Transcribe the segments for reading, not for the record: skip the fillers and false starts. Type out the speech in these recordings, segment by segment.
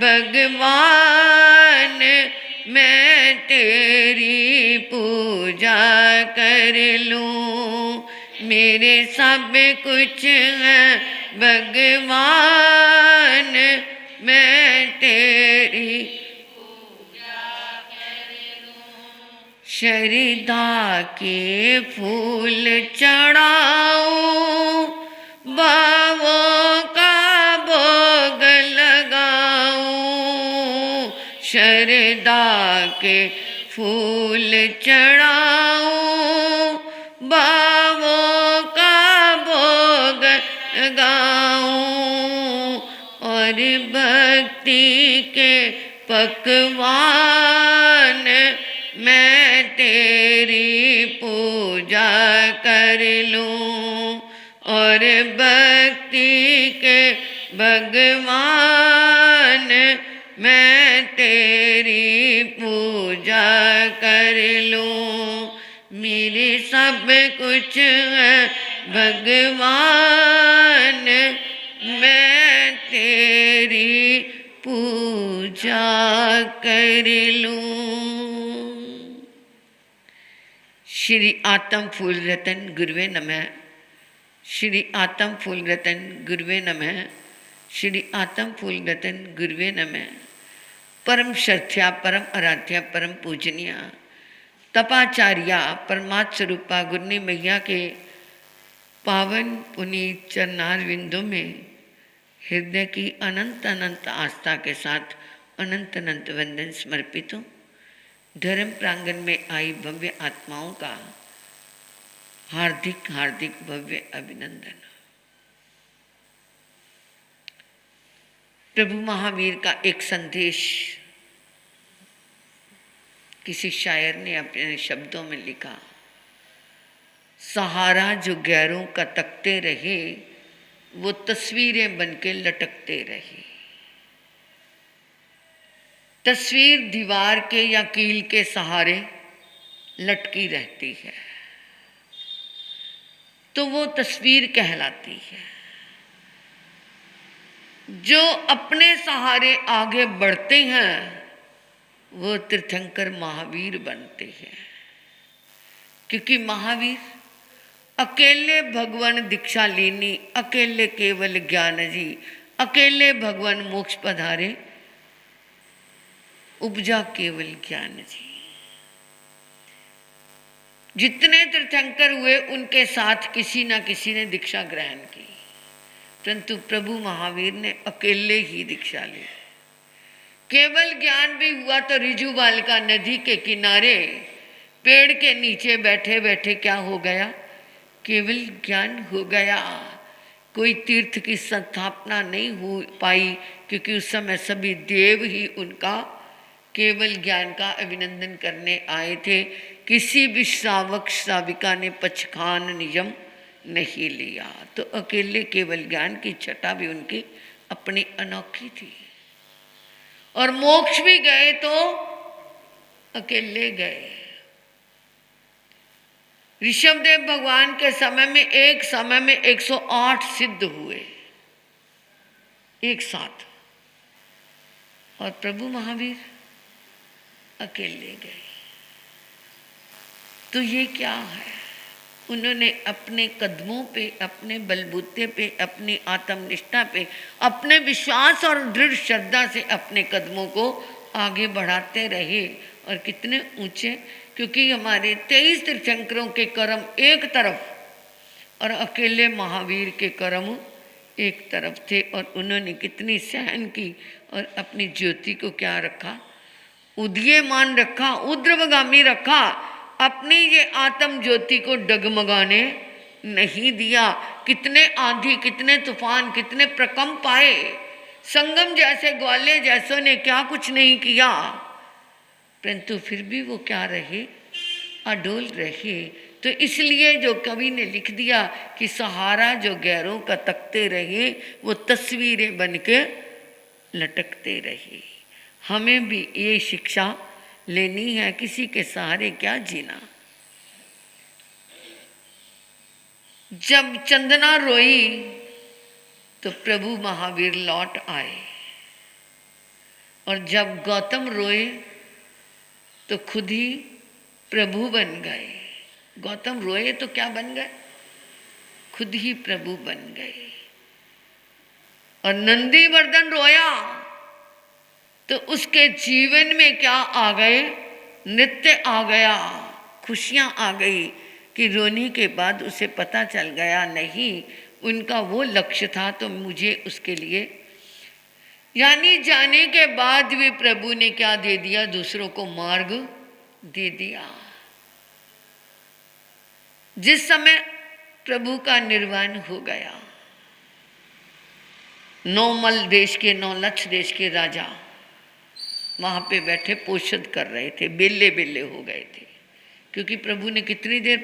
भगवान मैं तेरी पूजा कर लूं, मेरे सब कुछ है भगवान मैं तेरी शरदा के फूल चढ़ाऊं, बावों का भोग लगाऊं, शरदा के फूल चढ़ाऊं, बावों का भोग लगाऊं, और भक्ति के पकवान मैं तेरी पूजा कर लूं, और भक्ति के भगवान मैं तेरी पूजा कर लूं, मेरे सब कुछ है भगवान मैं तेरी पूजा कर लूं। श्री आत्म फूल रतन गुरुवे नमः। श्री आत्म फूल रतन गुरुवे नमः। श्री आत्म फूल रतन गुरुवे नमः। परम श्रद्धा परम आराध्या परम पूजनीय तपाचार्या परमात्म स्वरूपा गुरनी मैया के पावन पुनीत चरणार विंदों में हृदय की अनंत अनंत आस्था के साथ अनंत अनंत वंदन समर्पित हूँ। धर्म प्रांगण में आई भव्य आत्माओं का हार्दिक हार्दिक भव्य अभिनंदन। प्रभु महावीर का एक संदेश किसी शायर ने अपने शब्दों में लिखा, सहारा जो गैरों का तकते रहे वो तस्वीरें बनके लटकते रहे। तस्वीर दीवार के या कील के सहारे लटकी रहती है तो वो तस्वीर कहलाती है। जो अपने सहारे आगे बढ़ते हैं वो तीर्थंकर महावीर बनते हैं, क्योंकि महावीर अकेले भगवान दीक्षा लेनी, अकेले केवल ज्ञान जी, अकेले भगवान मोक्ष पधारे, उपजा केवल ज्ञान जी। जितने तीर्थंकर हुए उनके साथ किसी ना किसी ने दीक्षा ग्रहण की, परंतु प्रभु महावीर ने अकेले ही दीक्षा ली। केवल ज्ञान भी हुआ तो रिजू बालिका नदी के किनारे पेड़ के नीचे बैठे बैठे क्या हो गया, केवल ज्ञान हो गया। कोई तीर्थ की स्थापना नहीं हो पाई, क्योंकि उस समय सभी देव ही उनका केवल ज्ञान का अभिनंदन करने आए थे। किसी भी श्रावक श्राविका ने पचखान नियम नहीं लिया, तो अकेले केवल ज्ञान की छटा भी उनकी अपनी अनोखी थी। और मोक्ष भी गए तो अकेले गए। ऋषभदेव भगवान के समय में एक समय में 108 सिद्ध हुए एक साथ, और प्रभु महावीर अकेले गए। तो ये क्या है? उन्होंने अपने कदमों पे, अपने बलबूते पे, अपनी आत्मनिष्ठा पे, अपने विश्वास और दृढ़ श्रद्धा से अपने कदमों को आगे बढ़ाते रहे। और कितने ऊंचे, क्योंकि हमारे 23 तीर्थंकरों के कर्म एक तरफ और अकेले महावीर के कर्म एक तरफ थे। और उन्होंने कितनी सहन की और अपनी ज्योति को क्या रखा, उदीयमान रखा, ऊर्ध्वगामी रखा। अपनी ये आत्म ज्योति को डगमगाने नहीं दिया। कितने आंधी, कितने तूफान, कितने प्रकंप आए, संगम जैसे ग्वाले जैसों ने क्या कुछ नहीं किया, परंतु फिर भी वो क्या रहे, अडोल रहे। तो इसलिए जो कवि ने लिख दिया कि सहारा जो गैरों का तकते रहे वो तस्वीरें बनके लटकते रहे। हमें भी ये शिक्षा लेनी है, किसी के सहारे क्या जीना। जब चंदना रोई तो प्रभु महावीर लौट आए। और जब गौतम रोए तो खुद ही प्रभु बन गए। गौतम रोए तो क्या बन गए? खुद ही प्रभु बन गए। और नंदीवर्धन रोया तो उसके जीवन में क्या आ गए? नृत्य आ गया, खुशियां आ गई कि रोने के बाद उसे पता चल गया नहीं, उनका वो लक्ष्य था तो मुझे उसके लिए, यानी जाने के बाद भी प्रभु ने क्या दे दिया? दूसरों को मार्ग दे दिया। जिस समय प्रभु का निर्वाण हो गया, नौमल देश के, नौलक्ष देश के राजा वहाँ पे बैठे पोषद कर रहे थे, बेले बेले हो गए थे, क्योंकि प्रभु ने कितनी देर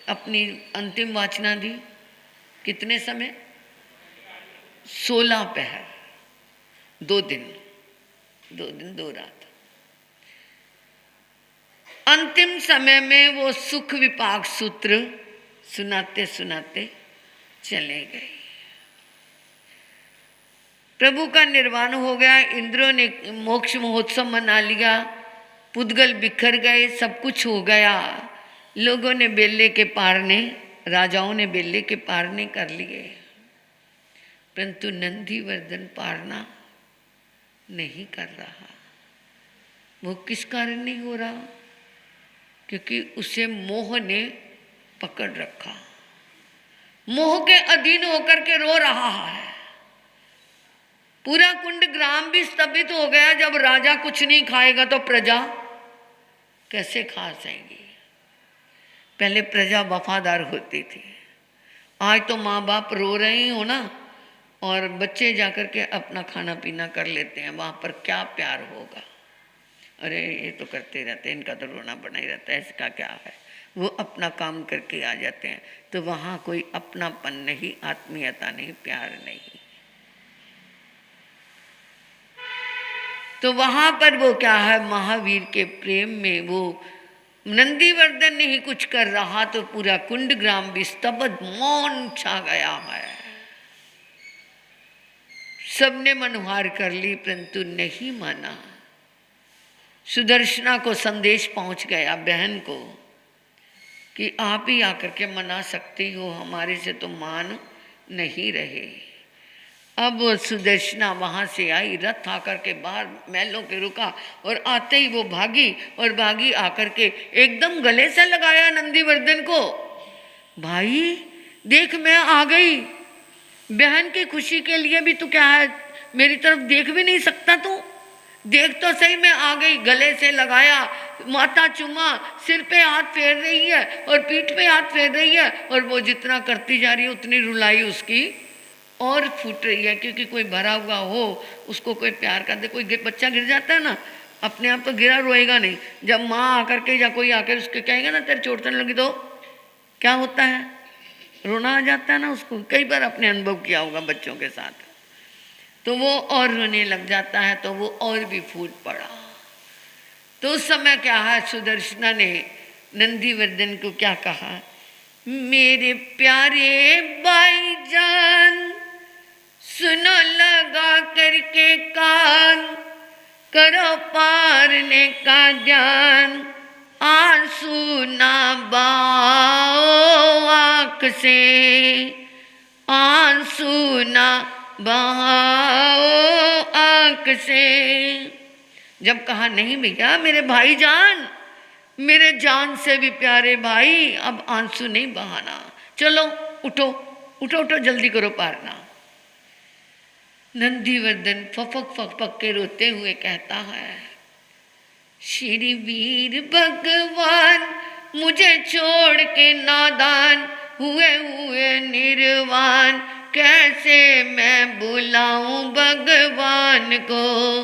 अपनी अंतिम वाचना दी? कितने समय? 16 पहर, 2 दिन 2 रात। अंतिम समय में वो सुख विपाक सूत्र सुनाते सुनाते चले गए। प्रभु का निर्वाण हो गया, इंद्रों ने मोक्ष महोत्सव मना लिया, पुद्गल बिखर गए, सब कुछ हो गया। लोगों ने बेले के पारने, राजाओं ने बेले के पारने कर लिए, परंतु नंदीवर्धन पारना नहीं कर रहा। वो किस कारण नहीं हो रहा? क्योंकि उसे मोह ने पकड़ रखा, मोह के अधीन होकर के रो रहा है। पूरा कुंड ग्राम भी स्तंभित हो गया। जब राजा कुछ नहीं खाएगा तो प्रजा कैसे खा जाएगी? पहले प्रजा वफादार होती थी, आज तो माँ बाप रो रहे हो ना, और बच्चे जाकर के अपना खाना पीना कर लेते हैं। वहाँ पर क्या प्यार होगा? अरे ये तो करते रहते हैं, इनका तो रोना बना ही रहता है, इसका क्या है? वो अपना काम करके आ जाते हैं। तो वहाँ कोई अपनापन नहीं, आत्मीयता नहीं, प्यार नहीं। तो वहाँ पर वो क्या है? महावीर के प्रेम में वो नंदीवर्धन नहीं कुछ कर रहा तो पूरा कुंड ग्राम भी स्तब्ध मौन छा गया है। सबने मनोहार कर ली, परंतु नहीं माना। सुदर्शना को संदेश पहुंच गया, बहन को, कि आप ही आकर के मना सकती हो, हमारे से तो मान नहीं रहे। अब सुदर्शना वहाँ से आई, रथ आकर के बाहर महलों के रुका, और आते ही वो भागी, और भागी आकर के एकदम गले से लगाया नंदीवर्धन को। भाई देख, मैं आ गई, बहन की खुशी के लिए भी तू क्या है, मेरी तरफ देख भी नहीं सकता तू? देख तो सही, मैं आ गई। गले से लगाया, माथा चुमा, सिर पे हाथ फेर रही है और पीठ पे हाथ फेर रही है, और वो जितना करती जा रही है उतनी रुलाई उसकी और फूट रही है। क्योंकि कोई भरा हुआ हो, उसको कोई प्यार कर दे, कोई बच्चा गिर जाता है ना, अपने आप तो गिरा रोएगा नहीं, जब माँ आकर के या कोई आकर उसके कहेगा ना तेरे चोट लगी, तो क्या होता है? रोना आ जाता है ना उसको। कई बार अपने अनुभव किया होगा बच्चों के साथ। तो वो और रोने लग जाता है, तो वो और भी फूट पड़ा। तो उस समय क्या है, सुदर्शना ने नंदीवर्धन को क्या कहा? मेरे प्यारे भाईजान, सुनो लगा करके कान, करो पारने का ध्यान, आंसू ना बहाओ आँख से, आंसू ना बहाओ आँख से। जब कहा नहीं भैया मेरे भाईजान, मेरे जान से भी प्यारे भाई, अब आंसू नहीं बहाना, चलो उठो उठो उठो, जल्दी करो पारना। नंदीवर्धन फपक फपक के रोते हुए कहता है, श्री वीर भगवान मुझे छोड़ के नादान, हुए हुए निर्वाण, कैसे मैं बुलाऊं भगवान को,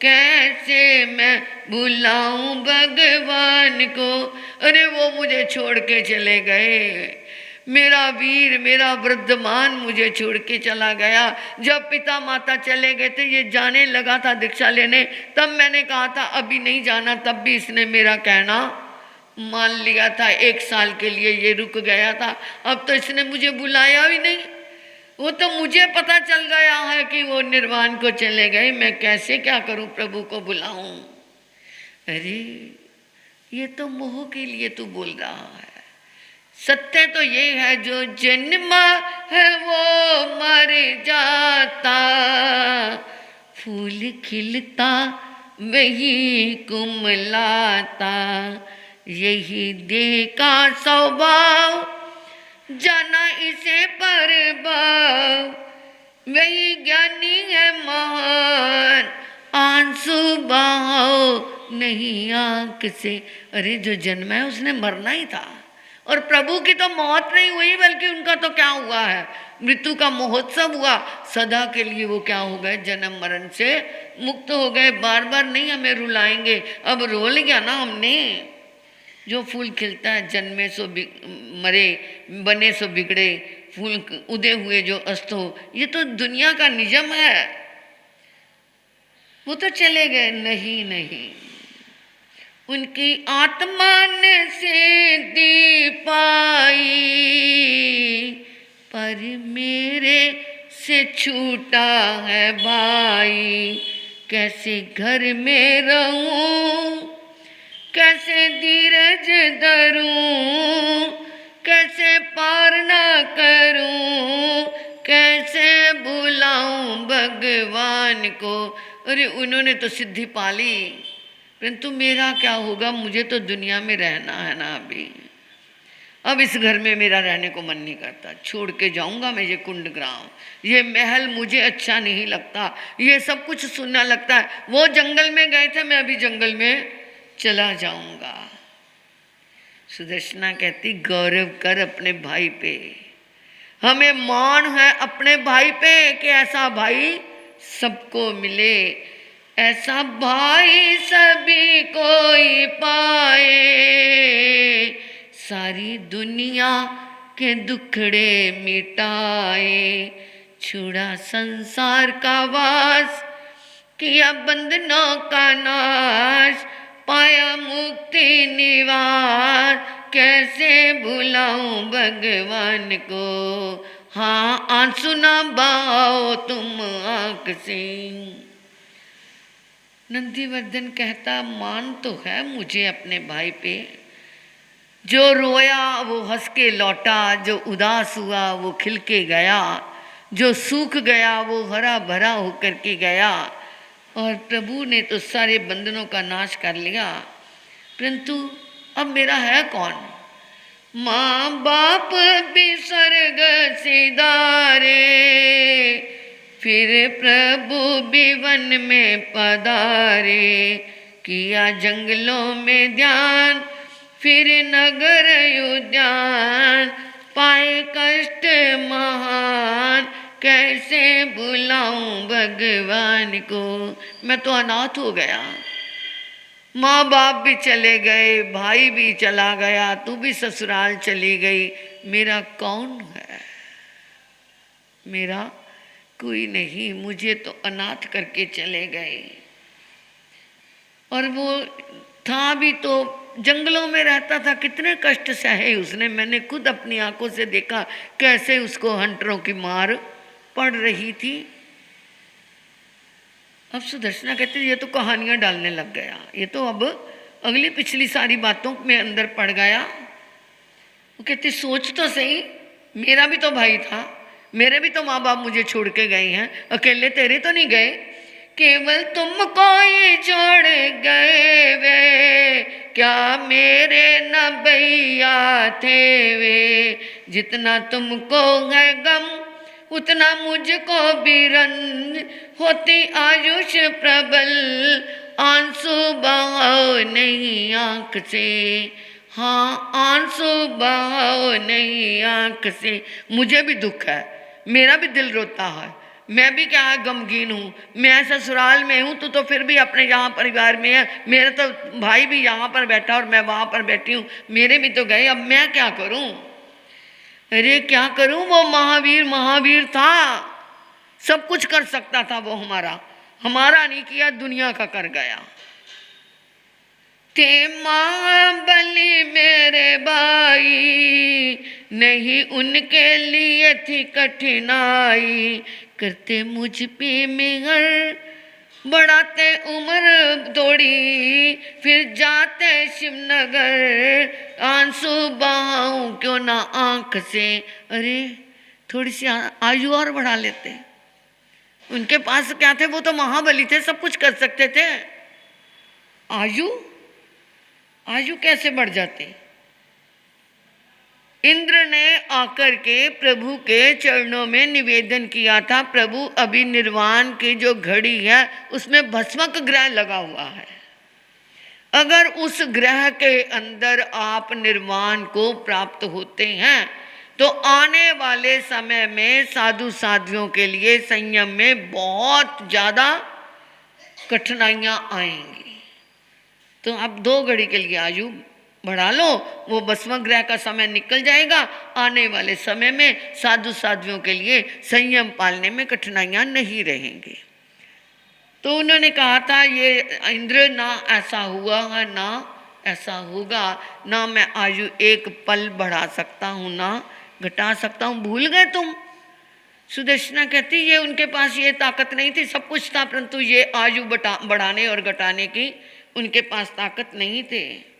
कैसे मैं बुलाऊं भगवान को। अरे वो मुझे छोड़ के चले गए, मेरा वीर, मेरा वृद्धमान मुझे छोड़ के चला गया। जब पिता माता चले गए थे, ये जाने लगा था दीक्षा लेने, तब मैंने कहा था अभी नहीं जाना, तब भी इसने मेरा कहना मान लिया था। 1 साल के लिए ये रुक गया था, अब तो इसने मुझे बुलाया भी नहीं। वो तो मुझे पता चल गया है कि वो निर्वाण को चले गए, मैं कैसे क्या करूं, प्रभु को बुलाऊं। अरे ये तो मोह के लिए तू बोल रहा है। सत्य तो ये है, जो जन्मा है वो मर जाता, फूल खिलता वही कुमलाता, यही देह का स्वभाव, जाना इसे पर भाव, वही ज्ञानी है महान, आंसू बहाओ नहीं आंख से। अरे जो जन्मा है उसने मरना ही था, और प्रभु की तो मौत नहीं हुई, बल्कि उनका तो क्या हुआ है, मृत्यु का महोत्सव हुआ। सदा के लिए वो क्या हो गए, जन्म मरण से मुक्त हो गए, बार बार नहीं हमें रुलाएंगे। अब रो लिया ना हमने। जो फूल खिलता है, जन्मे सो मरे, बने सो बिगड़े, फूल उदे हुए जो अस्त हो, ये तो दुनिया का नियम है। वो तो चले गए, नहीं नहीं, उनकी आत्मा ने सिद्धि पाई, पर मेरे से छूटा है भाई, कैसे घर में रहूं, कैसे धीरज धरूं, कैसे पार ना करूं, कैसे बुलाऊं भगवान को। अरे उन्होंने तो सिद्धि पा ली, परंतु मेरा क्या होगा, मुझे तो दुनिया में रहना है ना अभी। अब इस घर में मेरा रहने को मन नहीं करता, छोड़ के जाऊंगा मैं ये कुंड ग्राम, ये महल मुझे अच्छा नहीं लगता, ये सब कुछ सुनना लगता है। वो जंगल में गए थे, मैं अभी जंगल में चला जाऊंगा। सुदर्शना कहती, गौरव कर अपने भाई पे, हमें मान है अपने भाई पे कि ऐसा भाई सबको मिले, ऐसा भाई सभी कोई पाए, सारी दुनिया के दुखड़े मिटाए, छुड़ा संसार का वास, किया बंधनों का नाश, पाया मुक्ति निवास, कैसे भुलाऊं भगवान को। हाँ आंसू ना बहाओ तुम आंख से। नंदीवर्धन कहता, मान तो है मुझे अपने भाई पे, जो रोया वो हंस के लौटा, जो उदास हुआ वो खिल के गया, जो सूख गया वो हरा भरा होकर के गया। और प्रभु ने तो सारे बंधनों का नाश कर लिया, परंतु अब मेरा है कौन। माँ बाप भी स्वर्ग सिधारे, फिर प्रभु भी वन में पधारे, किया जंगलों में ध्यान, फिर नगर उद्यान, पाए कष्ट महान, कैसे बुलाऊं भगवान को। मैं तो अनाथ हो गया, माँ बाप भी चले गए, भाई भी चला गया, तू भी ससुराल चली गई, मेरा कौन है, मेरा कोई नहीं, मुझे तो अनाथ करके चले गए। और वो था भी तो जंगलों में रहता था, कितने कष्ट सहे उसने, मैंने खुद अपनी आंखों से देखा कैसे उसको हंटरों की मार पड़ रही थी। अब सुदर्शना कहते ये तो कहानियां डालने लग गया, ये तो अब अगली पिछली सारी बातों में अंदर पड़ गया। वो कहते सोच तो सही, मेरा भी तो भाई था, मेरे भी तो माँ बाप मुझे छोड़ के गए हैं, अकेले तेरे तो नहीं गए, केवल तुमको ही छोड़ गए वे, क्या मेरे न भैया थे वे, जितना तुमको है गम उतना मुझको भी रंज, होती आयुष प्रबल, आंसू बहाओ नहीं आंख से। हाँ आंसू बहाओ नहीं आंख से। मुझे भी दुख है, मेरा भी दिल रोता है, मैं भी क्या है गमगीन हूँ, मैं ससुराल में हूँ, तो फिर भी अपने यहाँ परिवार में है, मेरा तो भाई भी यहाँ पर बैठा और मैं वहाँ पर बैठी हूँ, मेरे भी तो गए, अब मैं क्या करूँ। अरे क्या करूँ, वो महावीर महावीर था, सब कुछ कर सकता था वो, हमारा नहीं किया, दुनिया का कर गया। थे महाबली मेरे भाई, नहीं उनके लिए थी कठिनाई, करते मुझ पे मेहर, बढ़ाते उम्र थोड़ी, फिर जाते शिवनगर, आंसू बहाऊं क्यों ना आंख से। अरे थोड़ी सी आयु और बढ़ा लेते। उनके पास क्या थे, वो तो महाबली थे, सब कुछ कर सकते थे। आयु आयु कैसे बढ़ जाती। इंद्र ने आकर के प्रभु के चरणों में निवेदन किया था, प्रभु अभी निर्वाण की जो घड़ी है उसमें भस्मक ग्रह लगा हुआ है, अगर उस ग्रह के अंदर आप निर्वाण को प्राप्त होते हैं तो आने वाले समय में साधु साध्वियों के लिए संयम में बहुत ज़्यादा कठिनाइयाँ आएंगी। तो आप 2 घड़ी के लिए आयु बढ़ा लो, वो भस्म ग्रह का समय निकल जाएगा, आने वाले समय में साधु साध्वियों के लिए संयम पालने में कठिनाइयाँ नहीं रहेंगी। तो उन्होंने कहा था, ये इंद्र ना ऐसा हुआ है ना ऐसा होगा, ना मैं आयु एक पल बढ़ा सकता हूँ ना घटा सकता हूँ। भूल गए तुम। सुदर्शना कहती ये उनके पास ये ताकत नहीं थी, सब कुछ था, परंतु ये आयु बढ़ाने और घटाने की उनके पास ताकत नहीं थे।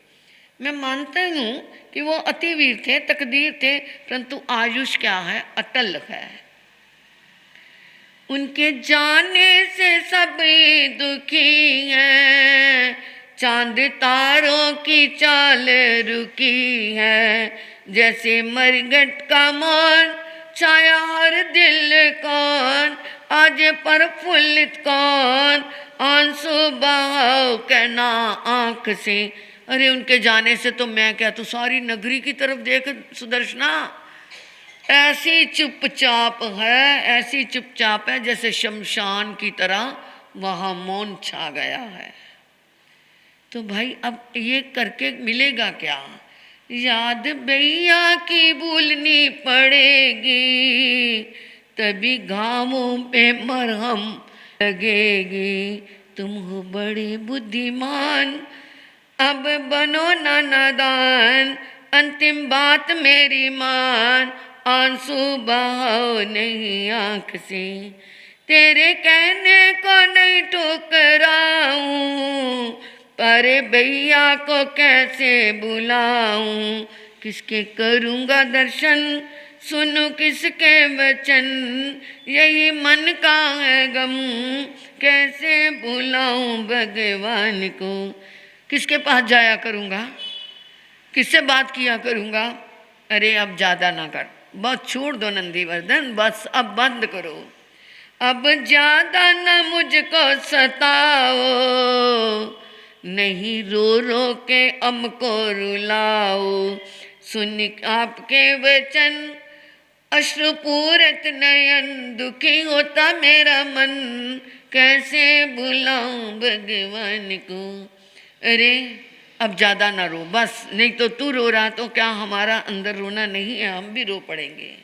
मैं मानता हूँ कि वो अतिवीर थे, तकदीर थे, परंतु आयुष क्या है, अटल है। उनके जाने से सभी दुखी हैं, चांद तारों की चाल रुकी है, जैसे मरघट का मौन छाया हर दिल कौन, आज प्रफुल्लित कौन, आंसू बहाओ कहना आंख से। अरे उनके जाने से तो मैं क्या, तो सारी नगरी की तरफ देख सुदर्शना, ऐसी चुपचाप है, ऐसी चुपचाप है जैसे शमशान की तरह वहाँ मौन छा गया है। तो भाई अब ये करके मिलेगा क्या, याद भैया की भूलनी पड़ेगी, तभी घावों पे मरहम लगेगी। तुम हो बड़े बुद्धिमान, अब बनो ना नादान, अंतिम बात मेरी मान, आंसू बहाओ नहीं आंख से, तेरे कहने को नहीं ठुकराऊं, पर भैया को कैसे बुलाऊं, किसके करूँगा दर्शन, सुनूं किसके वचन, यही मन का है गम, कैसे बुलाऊं भगवान को, किसके पास जाया करूँगा, किससे बात किया करूँगा। अरे अब ज़्यादा ना कर, बस छोड़ दो नंदीवर्धन, बस अब बंद करो, अब ज़्यादा न मुझको सताओ, नहीं रो रो के हमको रुलाओ, सुन आपके वचन अश्रुपूरित नयन, दुखी होता मेरा मन, कैसे बुलाऊं भगवान को। अरे अब ज़्यादा ना रो बस, नहीं तो तू रो रहा तो क्या हमारा अंदर रोना नहीं है, हम भी रो पड़ेंगे।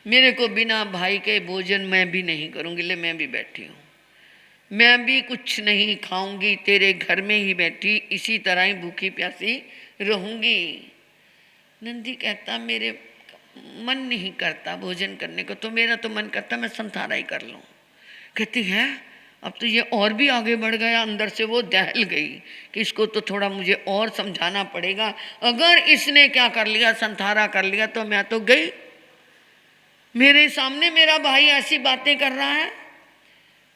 मेरे को बिना भाई के भोजन मैं भी नहीं करूँगी, ले मैं भी बैठी हूँ, मैं भी कुछ नहीं खाऊंगी, तेरे घर में ही बैठी इसी तरह ही भूखी प्यासी रहूँगी। नंदी कहता मेरे मन नहीं करता भोजन करने को, तो मेरा तो मन करता मैं संथारा ही कर लूँ। कहती है अब तो ये और भी आगे बढ़ गया, अंदर से वो दहल गई कि इसको तो थोड़ा मुझे और समझाना पड़ेगा, अगर इसने क्या कर लिया संथारा कर लिया तो मैं तो गई, मेरे सामने मेरा भाई ऐसी बातें कर रहा है।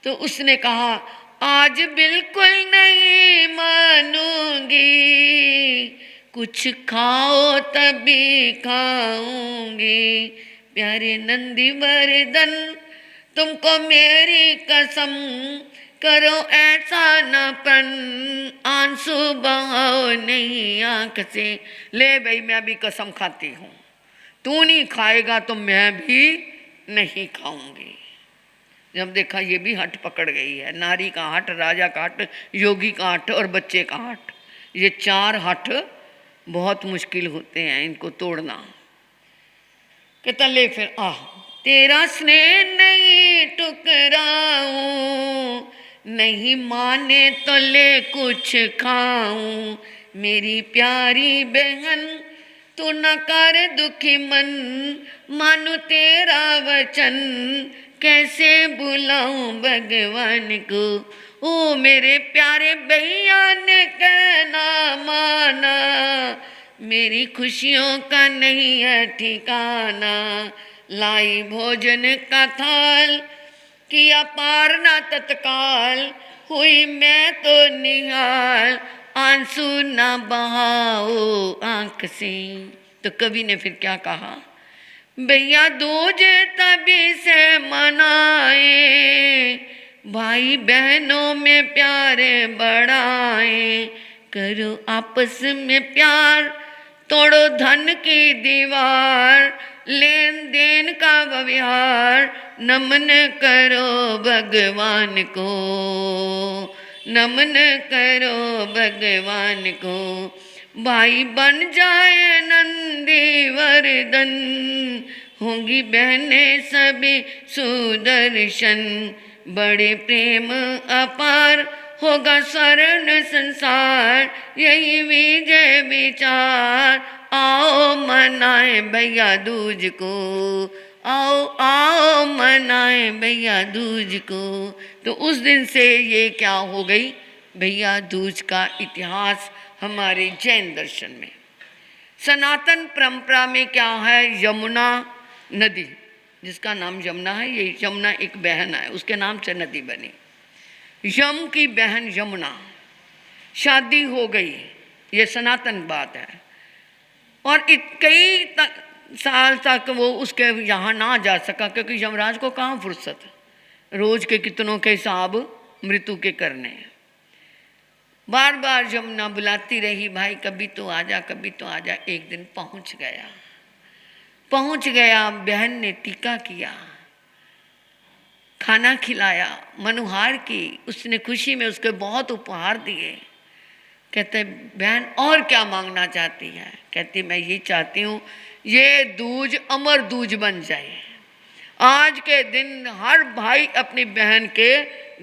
तो उसने कहा आज बिल्कुल नहीं मानूंगी, कुछ खाओ तभी खाऊंगी, प्यारे नंदी वर्धन तुमको मेरी कसम, करो ऐसा न पन, आंसू बहाओ नहीं आंख से। ले भाई मैं भी कसम खाती हूँ, तू नहीं खाएगा तो मैं भी नहीं खाऊंगी। जब देखा ये भी हट पकड़ गई है, नारी का हट, राजा का हट, योगी का हट और बच्चे का हट, ये 4 हट बहुत मुश्किल होते हैं इनको तोड़ना। कहता ले फिर तेरा स्नेह नहीं टुकराऊं, नहीं माने तो ले कुछ खाऊं, मेरी प्यारी बहन तू न कर दुखी मन, मानो तेरा वचन कैसे बुलाऊं भगवान को। ओ मेरे प्यारे भैया ने कहना माना, मेरी खुशियों का नहीं है ठिकाना। लाई भोजन का थाल किया पार ना तत्काल, हुई मैं तो निहाल, आंसू ना बहाओ आंख से। तो कवि ने फिर क्या कहा, भैया दूज तभी से मनाए, भाई बहनों में प्यार बढ़ाए, करो आपस में प्यार, तोड़ो धन की दीवार, लेन देन का व्यवहार, नमन करो भगवान को, नमन करो भगवान को। भाई बन जाए नंदी वर्धन, होंगी बहनें सभी सुदर्शन, बड़े प्रेम अपार होगा स्वर्ण संसार, यही विजय विचार। आओ मनाए भैया दूज को, आओ आओ मनाए भैया दूज को। तो उस दिन से ये क्या हो गई, भैया दूज का इतिहास हमारे जैन दर्शन में। सनातन परंपरा में क्या है, यमुना नदी, जिसका नाम यमुना है, ये यमुना एक बहन है, उसके नाम से नदी बनी। यम की बहन यमुना, शादी हो गई, ये सनातन बात है। और कई साल तक वो उसके यहाँ ना जा सका, क्योंकि यमराज को कहाँ फुर्सत, रोज के कितनों के हिसाब मृत्यु के करने। बार बार यमुना बुलाती रही, भाई कभी तो आजा, कभी तो आजा। एक दिन पहुँच गया, बहन ने टीका किया, खाना खिलाया, मनुहार की, उसने खुशी में उसके बहुत उपहार दिए। कहते बहन और क्या मांगना चाहती है, कहती मैं ये चाहती हूँ ये दूज अमर दूज बन जाए। आज के दिन हर भाई अपनी बहन के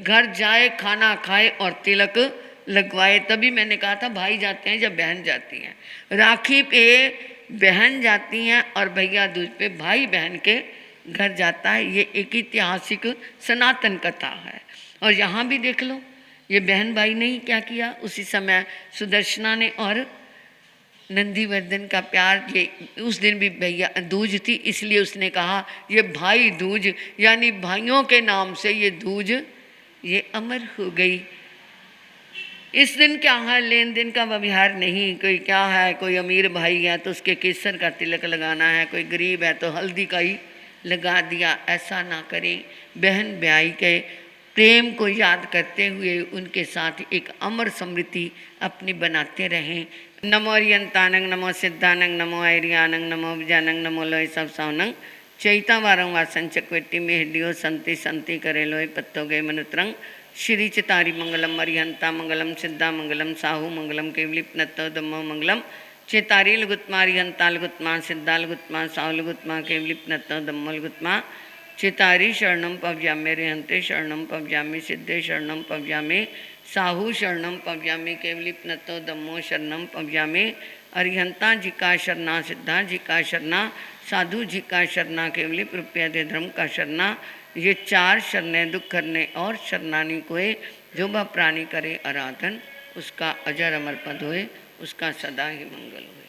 घर जाए, खाना खाए और तिलक लगवाए। तभी मैंने कहा था भाई जाते हैं जब बहन जाती है, राखी पे बहन जाती हैं और भैया दूज पे भाई बहन के घर जाता है। ये एक ऐतिहासिक सनातन कथा है। और यहाँ भी देख लो, ये बहन भाई ने ही क्या किया, उसी समय सुदर्शना ने और नंदीवर्धन का प्यार। ये उस दिन भी भैया दूज थी, इसलिए उसने कहा ये भाई दूज, यानी भाइयों के नाम से ये दूज ये अमर हो गई। इस दिन क्या है, लेन देन का व्यवहार नहीं। कोई क्या है, कोई अमीर भाई है तो उसके केसर का तिलक लगाना है, कोई गरीब है तो हल्दी का ही लगा दिया। ऐसा ना करें। बहन ब्याई के प्रेम को याद करते हुए उनके साथ एक अमर स्मृति अपनी बनाते रहें। नमो अरियंतानंग, नमो सिद्धानंग, नमो ऐरियानंग, नमो विजानंग, नमो लोय सब सावनंग, चैता वारं वासन चक्वेट्टी में हड्डियों संति संति करे लोय पत्तो गए मनुत्रंग। श्री चितारी मंगलम अरिहंता मंगलम सिद्धा मंगलम साहू मंगलम केवलिप नत्तो दम्मो मंगलम। चेतारी लुगुत्मा अरिहंता लुगुत्मा सिद्धा लुगुत्मा साहू लुगुत्मा केवलिप नत्तो दम्मो लुगुत्मा। चेतारी शरणम पव्यामे अरिहंते शरणम पव्यामे सिद्धे शरणम पव्यामे साहू शरणम पव्यामे केवलिप नत्तो दम्मो शरणम पव्यामे। अरिहंता जी का शरणा, सिद्धा जी का शरणा, साधु जी का शरणा, केवलिप रुपया दे धर्म का शरणा। ये चार शरणें दुख करने और शरणानी कोई जो वह प्राणी करे आराधन, उसका अजर अमर पद होए, उसका सदा ही मंगल होए।